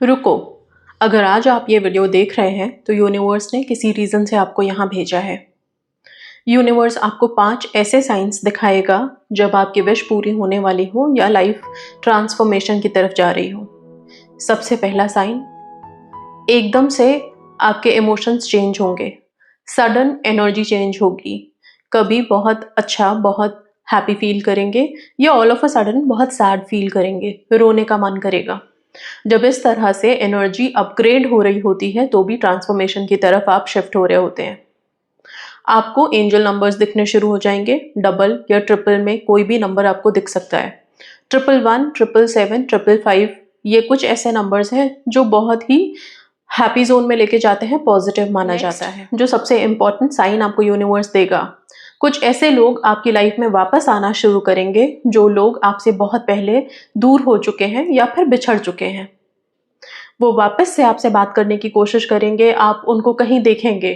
रुको, अगर आज आप ये वीडियो देख रहे हैं तो यूनिवर्स ने किसी रीज़न से आपको यहाँ भेजा है। यूनिवर्स आपको 5 ऐसे साइंस दिखाएगा जब आपकी विश पूरी होने वाली हो या लाइफ ट्रांसफॉर्मेशन की तरफ जा रही हो। सबसे पहला साइन, एकदम से आपके इमोशंस चेंज होंगे, सडन एनर्जी चेंज होगी। कभी बहुत अच्छा, बहुत हैप्पी फील करेंगे या ऑल ऑफ अ सडन बहुत सैड फील करेंगे, रोने का मन करेगा। जब इस तरह से एनर्जी अपग्रेड हो रही होती है तो भी ट्रांसफॉर्मेशन की तरफ आप शिफ्ट हो रहे होते हैं। आपको एंजल नंबर्स दिखने शुरू हो जाएंगे, डबल या ट्रिपल में कोई भी नंबर आपको दिख सकता है। 111, 777, 555, ये कुछ ऐसे नंबर्स हैं जो बहुत ही हैप्पी जोन में लेके जाते हैं, पॉजिटिव माना जाता है। जो सबसे इंपॉर्टेंट साइन आपको यूनिवर्स देगा, कुछ ऐसे लोग आपकी लाइफ में वापस आना शुरू करेंगे जो लोग आपसे बहुत पहले दूर हो चुके हैं या फिर बिछड़ चुके हैं। वो वापस से आपसे बात करने की कोशिश करेंगे, आप उनको कहीं देखेंगे,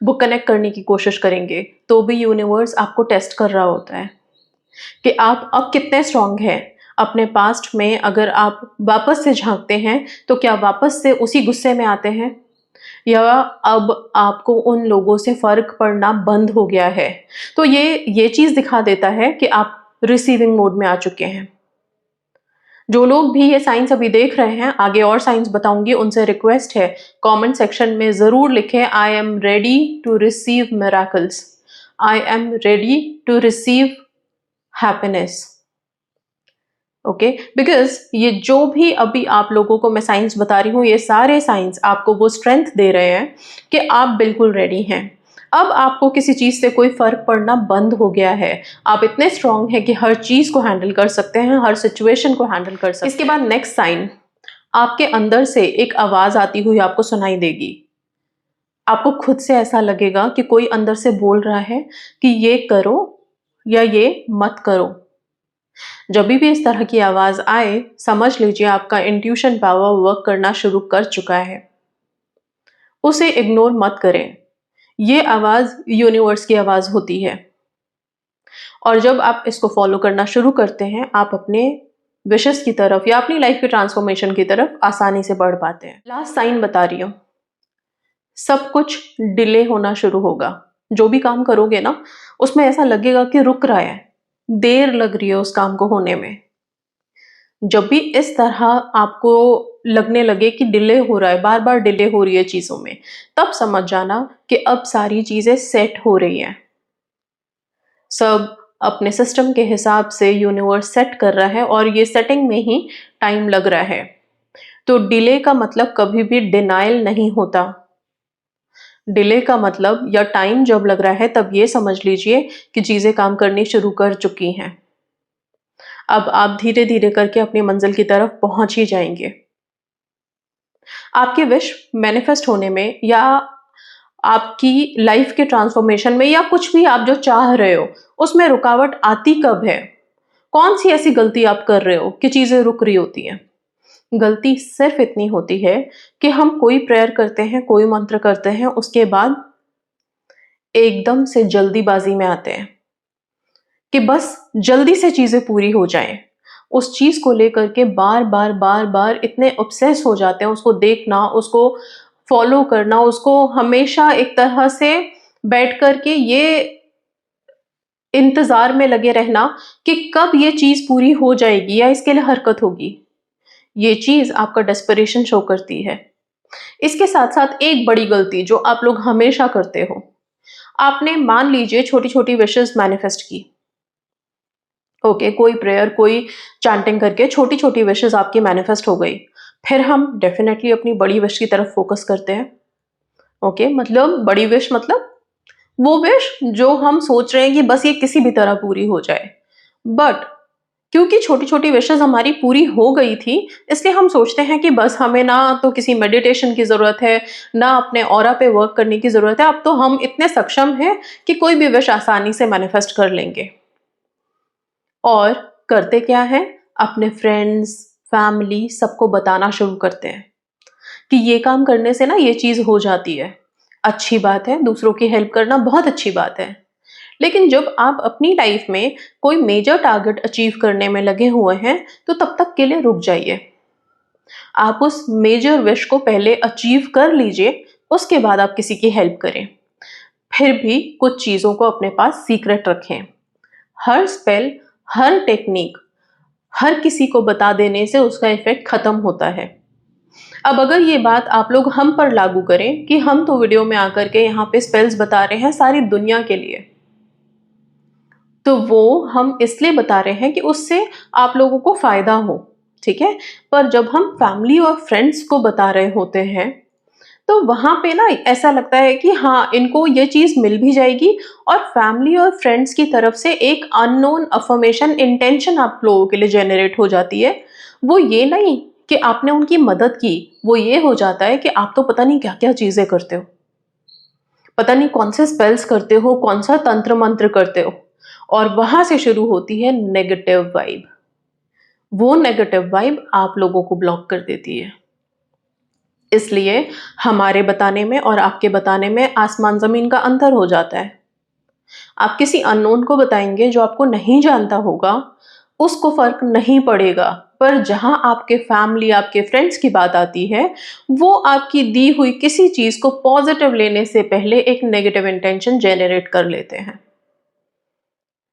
वो कनेक्ट करने की कोशिश करेंगे, तो भी यूनिवर्स आपको टेस्ट कर रहा होता है कि आप अब कितने स्ट्रांग हैं। अपने पास्ट में अगर आप वापस से झांकते हैं तो क्या वापस से उसी गुस्से में आते हैं, या अब आपको उन लोगों से फर्क पड़ना बंद हो गया है। तो ये चीज दिखा देता है कि आप रिसीविंग मोड में आ चुके हैं। जो लोग भी ये साइंस अभी देख रहे हैं, आगे और साइंस बताऊंगी, उनसे रिक्वेस्ट है कमेंट सेक्शन में जरूर लिखें, I am ready to receive miracles, I am ready to receive happiness. Okay, because ये जो भी अभी आप लोगों को मैं साइंस बता रही हूँ, ये सारे साइंस आपको वो स्ट्रेंथ दे रहे हैं कि आप बिल्कुल रेडी हैं। अब आपको किसी चीज़ से कोई फर्क पड़ना बंद हो गया है। आप इतने स्ट्रांग हैं कि हर चीज़ को हैंडल कर सकते हैं, हर सिचुएशन को हैंडल कर सकते हैं। इसके बाद नेक्स्ट साइन, आपके अंदर से एक आवाज़ आती हुई आपको सुनाई देगी। आपको खुद से ऐसा लगेगा कि कोई अंदर से बोल रहा है कि ये करो या ये मत करो। जब भी इस तरह की आवाज आए, समझ लीजिए आपका इंट्यूशन पावर वर्क करना शुरू कर चुका है। उसे इग्नोर मत करें, ये आवाज यूनिवर्स की आवाज होती है। और जब आप इसको फॉलो करना शुरू करते हैं, आप अपने विशेस की तरफ या अपनी लाइफ के ट्रांसफॉर्मेशन की तरफ आसानी से बढ़ पाते हैं। लास्ट साइन बता रही हूं, सब कुछ डिले होना शुरू होगा। जो भी काम करोगे ना, उसमें ऐसा लगेगा कि रुक रहा है, देर लग रही है उस काम को होने में। जब भी इस तरह आपको लगने लगे कि डिले हो रहा है, बार बार डिले हो रही है चीज़ों में, तब समझ जाना कि अब सारी चीज़ें सेट हो रही हैं। सब अपने सिस्टम के हिसाब से यूनिवर्स सेट कर रहा है और ये सेटिंग में ही टाइम लग रहा है। तो डिले का मतलब कभी भी डिनायल नहीं होता। डिले का मतलब, या टाइम जब लग रहा है, तब ये समझ लीजिए कि चीज़ें काम करनी शुरू कर चुकी हैं। अब आप धीरे धीरे करके अपनी मंजिल की तरफ पहुंच ही जाएंगे। आपके विश मैनिफेस्ट होने में या आपकी लाइफ के ट्रांसफॉर्मेशन में या कुछ भी आप जो चाह रहे हो, उसमें रुकावट आती कब है? कौन सी ऐसी गलती आप कर रहे हो कि चीजें रुक रही होती हैं? गलती सिर्फ इतनी होती है कि हम कोई प्रेयर करते हैं, कोई मंत्र करते हैं, उसके बाद एकदम से जल्दीबाजी में आते हैं कि बस जल्दी से चीजें पूरी हो जाएं। उस चीज को लेकर के बार बार बार बार इतने ऑब्सेस हो जाते हैं, उसको देखना, उसको फॉलो करना, उसको हमेशा एक तरह से बैठ करके ये इंतजार में लगे रहना कि कब ये चीज पूरी हो जाएगी या इसके लिए हरकत होगी। ये चीज आपका डेस्परेशन शो करती है। इसके साथ साथ एक बड़ी गलती जो आप लोग हमेशा करते हो, आपने मान लीजिए छोटी छोटी विशेस मैनिफेस्ट की। ओके, कोई प्रेयर, कोई चैंटिंग करके छोटी छोटी विशेस आपकी मैनिफेस्ट हो गई। फिर हम डेफिनेटली अपनी बड़ी विश की तरफ फोकस करते हैं। ओके, मतलब बड़ी विश मतलब वो विश जो हम सोच रहे हैं कि बस ये किसी भी तरह पूरी हो जाए। बट क्योंकि छोटी छोटी विशेस हमारी पूरी हो गई थी, इसलिए हम सोचते हैं कि बस हमें ना तो किसी मेडिटेशन की जरूरत है, ना अपने ऑरा पे वर्क करने की जरूरत है। अब तो हम इतने सक्षम हैं कि कोई भी विश आसानी से मैनिफेस्ट कर लेंगे। और करते क्या है, अपने फ्रेंड्स, फैमिली, सबको बताना शुरू करते हैं कि ये काम करने से ना ये चीज हो जाती है। अच्छी बात है, दूसरों की हेल्प करना बहुत अच्छी बात है। लेकिन जब आप अपनी लाइफ में कोई मेजर टारगेट अचीव करने में लगे हुए हैं, तो तब तक के लिए रुक जाइए। आप उस मेजर विश को पहले अचीव कर लीजिए, उसके बाद आप किसी की हेल्प करें। फिर भी कुछ चीज़ों को अपने पास सीक्रेट रखें। हर स्पेल, हर टेक्निक, हर किसी को बता देने से उसका इफेक्ट खत्म होता है। अब अगर ये बात आप लोग हम पर लागू करें कि हम तो वीडियो में आकर के यहाँ पे स्पेल्स बता रहे हैं सारी दुनिया के लिए, तो वो हम इसलिए बता रहे हैं कि उससे आप लोगों को फायदा हो, ठीक है। पर जब हम फैमिली और फ्रेंड्स को बता रहे होते हैं तो वहां पे ना ऐसा लगता है कि हाँ, इनको ये चीज मिल भी जाएगी, और फैमिली और फ्रेंड्स की तरफ से एक अननोन अफर्मेशन इंटेंशन आप लोगों के लिए जनरेट हो जाती है। वो ये नहीं कि आपने उनकी मदद की, वो ये हो जाता है कि आप तो पता नहीं क्या क्या चीजें करते हो, पता नहीं कौन से स्पेल्स करते हो, कौन सा तंत्र मंत्र करते हो, और वहां से शुरू होती है नेगेटिव वाइब। वो नेगेटिव वाइब आप लोगों को ब्लॉक कर देती है। इसलिए हमारे बताने में और आपके बताने में आसमान जमीन का अंतर हो जाता है। आप किसी अननोन को बताएंगे जो आपको नहीं जानता होगा, उसको फर्क नहीं पड़ेगा, पर जहां आपके फैमिली, आपके फ्रेंड्स की बात आती है, वो आपकी दी हुई किसी चीज को पॉजिटिव लेने से पहले एक नेगेटिव इंटेंशन जेनरेट कर लेते हैं,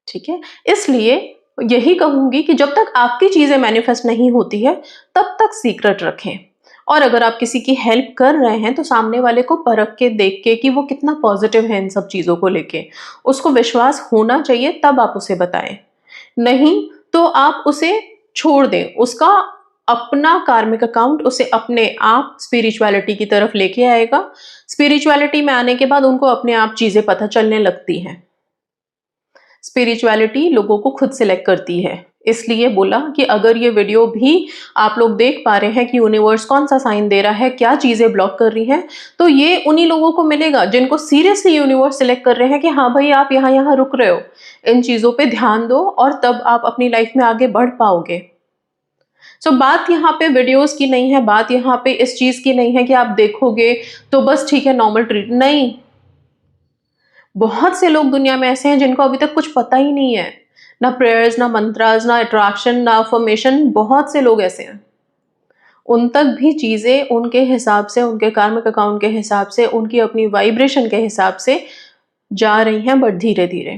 ठीक है। इसलिए यही कहूंगी कि जब तक आपकी चीजें मैनिफेस्ट नहीं होती है, तब तक सीक्रेट रखें। और अगर आप किसी की हेल्प कर रहे हैं तो सामने वाले को परख के देख के कि वो कितना पॉजिटिव है इन सब चीज़ों को लेके, उसको विश्वास होना चाहिए, तब आप उसे बताएं। नहीं तो आप उसे छोड़ दें, उसका अपना कार्मिक अकाउंट उसे अपने आप स्पिरिचुअलिटी की तरफ लेके आएगा। स्पिरिचुअलिटी में आने के बाद उनको अपने आप चीज़ें पता चलने लगती हैं। स्पिरिचुअलिटी लोगों को खुद सिलेक्ट करती है। इसलिए बोला कि अगर ये वीडियो भी आप लोग देख पा रहे हैं कि यूनिवर्स कौन सा साइन दे रहा है, क्या चीजें ब्लॉक कर रही हैं, तो ये उन्हीं लोगों को मिलेगा जिनको सीरियसली यूनिवर्स सिलेक्ट कर रहे हैं कि हाँ भाई, आप यहाँ यहाँ रुक रहे हो, इन चीजों पे ध्यान दो, और तब आप अपनी लाइफ में आगे बढ़ पाओगे। सो बात यहाँ पे वीडियोस की नहीं है, बात यहाँ पे इस चीज की नहीं है कि आप देखोगे तो बस ठीक है, नॉर्मल ट्रीट नहीं। बहुत से लोग दुनिया में ऐसे हैं जिनको अभी तक कुछ पता ही नहीं है, ना प्रेयर्स, ना मंत्रास, ना अट्रैक्शन, ना अफर्मेशन। बहुत से लोग ऐसे हैं, उन तक भी चीजें उनके हिसाब से, उनके कार्मिक अकाउंट के हिसाब से, उनकी अपनी वाइब्रेशन के हिसाब से जा रही हैं, बट धीरे धीरे।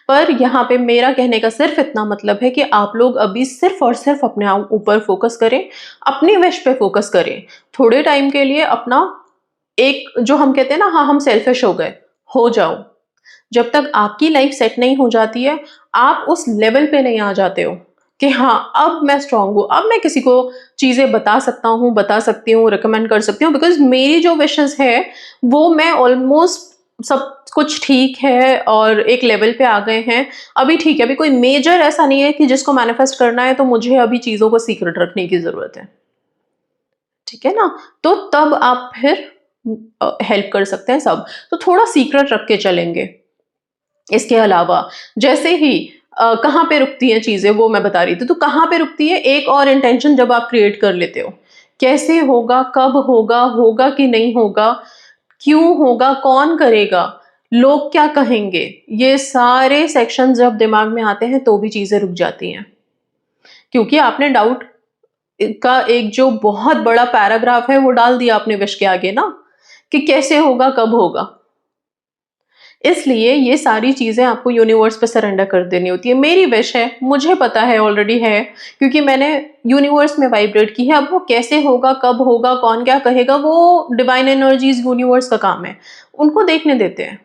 पर यहाँ पे मेरा कहने का सिर्फ इतना मतलब है कि आप लोग अभी सिर्फ और सिर्फ अपने आप ऊपर फोकस करें, अपनी विश पे फोकस करें। थोड़े टाइम के लिए अपना एक, जो हम कहते हैं ना, हाँ हम सेल्फिश हो जाओ। जब तक आपकी लाइफ सेट नहीं हो जाती है, आप उस लेवल पे नहीं आ जाते हो कि हाँ अब मैं स्ट्रांग हूँ, अब मैं किसी को चीज़ें बता सकता हूँ, बता सकती हूँ, रिकमेंड कर सकती हूँ, बिकॉज मेरी जो विशेस है वो मैं ऑलमोस्ट सब कुछ ठीक है और एक लेवल पे आ गए हैं। अभी ठीक है, अभी कोई मेजर ऐसा नहीं है कि जिसको मैनिफेस्ट करना है तो मुझे अभी चीज़ों को सीक्रेट रखने की ज़रूरत है, ठीक है ना। तो तब आप फिर हेल्प कर सकते हैं सब, तो थोड़ा सीक्रेट रख के चलेंगे। इसके अलावा जैसे ही कहाँ पे रुकती हैं चीज़ें, वो मैं बता रही थी। तो कहाँ पे रुकती है, एक और इंटेंशन जब आप क्रिएट कर लेते हो, कैसे होगा, कब होगा, होगा कि नहीं होगा, क्यों होगा, कौन करेगा, लोग क्या कहेंगे, ये सारे सेक्शन जब दिमाग में आते हैं तो भी चीज़ें रुक जाती हैं, क्योंकि आपने डाउट का एक जो बहुत बड़ा पैराग्राफ है वो डाल दिया आपने विश के आगे ना, कि कैसे होगा, कब होगा। इसलिए ये सारी चीज़ें आपको यूनिवर्स पे सरेंडर कर देनी होती है। मेरी विश है, मुझे पता है ऑलरेडी है, क्योंकि मैंने यूनिवर्स में वाइब्रेट की है। अब वो कैसे होगा, कब होगा, कौन क्या कहेगा, वो डिवाइन एनर्जीज, यूनिवर्स का काम है, उनको देखने देते हैं।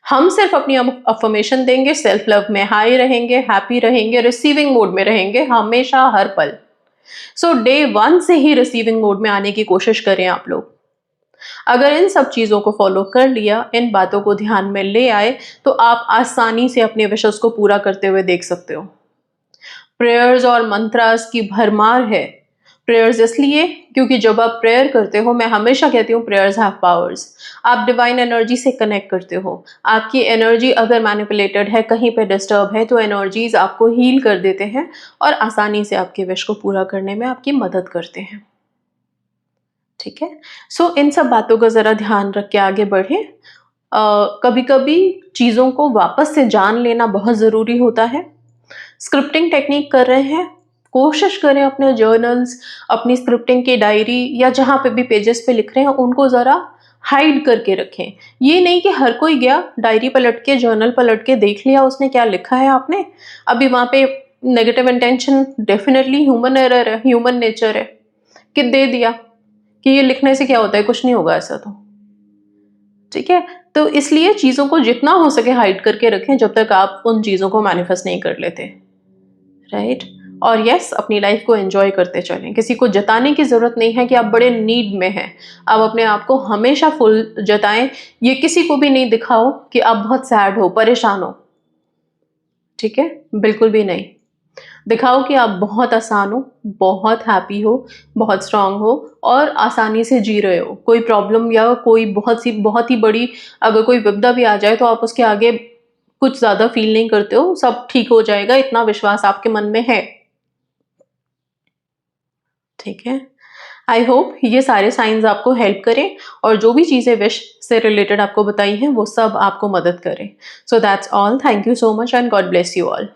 हम सिर्फ अपनी अफर्मेशन देंगे, सेल्फ लव में हाई रहेंगे, हैप्पी रहेंगे, रिसीविंग मोड में रहेंगे हमेशा, हर पल। सो डे 1 से ही रिसीविंग मोड में आने की कोशिश करें आप लोग। अगर इन सब चीज़ों को फॉलो कर लिया, इन बातों को ध्यान में ले आए, तो आप आसानी से अपने विशेस को पूरा करते हुए देख सकते हो। प्रेयर्स और मंत्रास की भरमार है। प्रेयर्स इसलिए क्योंकि जब आप प्रेयर करते हो, मैं हमेशा कहती हूँ प्रेयर्स हैव पावर्स। आप डिवाइन एनर्जी से कनेक्ट करते हो। आपकी एनर्जी अगर मैनिपुलेटेड है, कहीं पे डिस्टर्ब है, तो एनर्जीज आपको हील कर देते हैं और आसानी से आपके विश को पूरा करने में आपकी मदद करते हैं, ठीक है। सो इन सब बातों का ज़रा ध्यान रख के आगे बढ़ें। कभी कभी चीज़ों को वापस से जान लेना बहुत ज़रूरी होता है। स्क्रिप्टिंग टेक्निक कर रहे हैं, कोशिश करें अपने जर्नल्स, अपनी स्क्रिप्टिंग की डायरी या जहाँ पे भी पेजेस पे लिख रहे हैं उनको ज़रा हाइड करके रखें। ये नहीं कि हर कोई गया डायरी पलट के, जर्नल पलट के देख लिया उसने क्या लिखा है आपने, अभी वहाँ पे negative intention definitely human error है, ह्यूमन नेचर है कि दे दिया कि ये लिखने से क्या होता है, कुछ नहीं होगा ऐसा तो, ठीक है? तो इसलिए चीज़ों को जितना हो सके हाइड करके रखें जब तक आप उन चीज़ों को मैनिफेस्ट नहीं कर लेते, राइट? और यस, अपनी लाइफ को एंजॉय करते चलें। किसी को जताने की ज़रूरत नहीं है कि आप बड़े नीड में हैं। आप अपने आप को हमेशा फुल जताएँ, ये किसी को भी नहीं दिखाओ कि आप बहुत सैड हो, परेशान हो, ठीक है? बिल्कुल भी नहीं। दिखाओ कि आप बहुत आसान हो, बहुत हैप्पी हो, बहुत स्ट्रांग हो और आसानी से जी रहे हो। कोई प्रॉब्लम या कोई बहुत ही बड़ी अगर कोई विपदा भी आ जाए तो आप उसके आगे कुछ ज़्यादा फ़ील नहीं करते हो, सब ठीक हो जाएगा, इतना विश्वास आपके मन में है। ठीक है? आई होप ये सारे साइन्स आपको हेल्प करें और जो भी चीज़ें विश से रिलेटेड आपको बताई हैं, वो सब आपको मदद करें। So that's all. Thank you so much and God bless you all.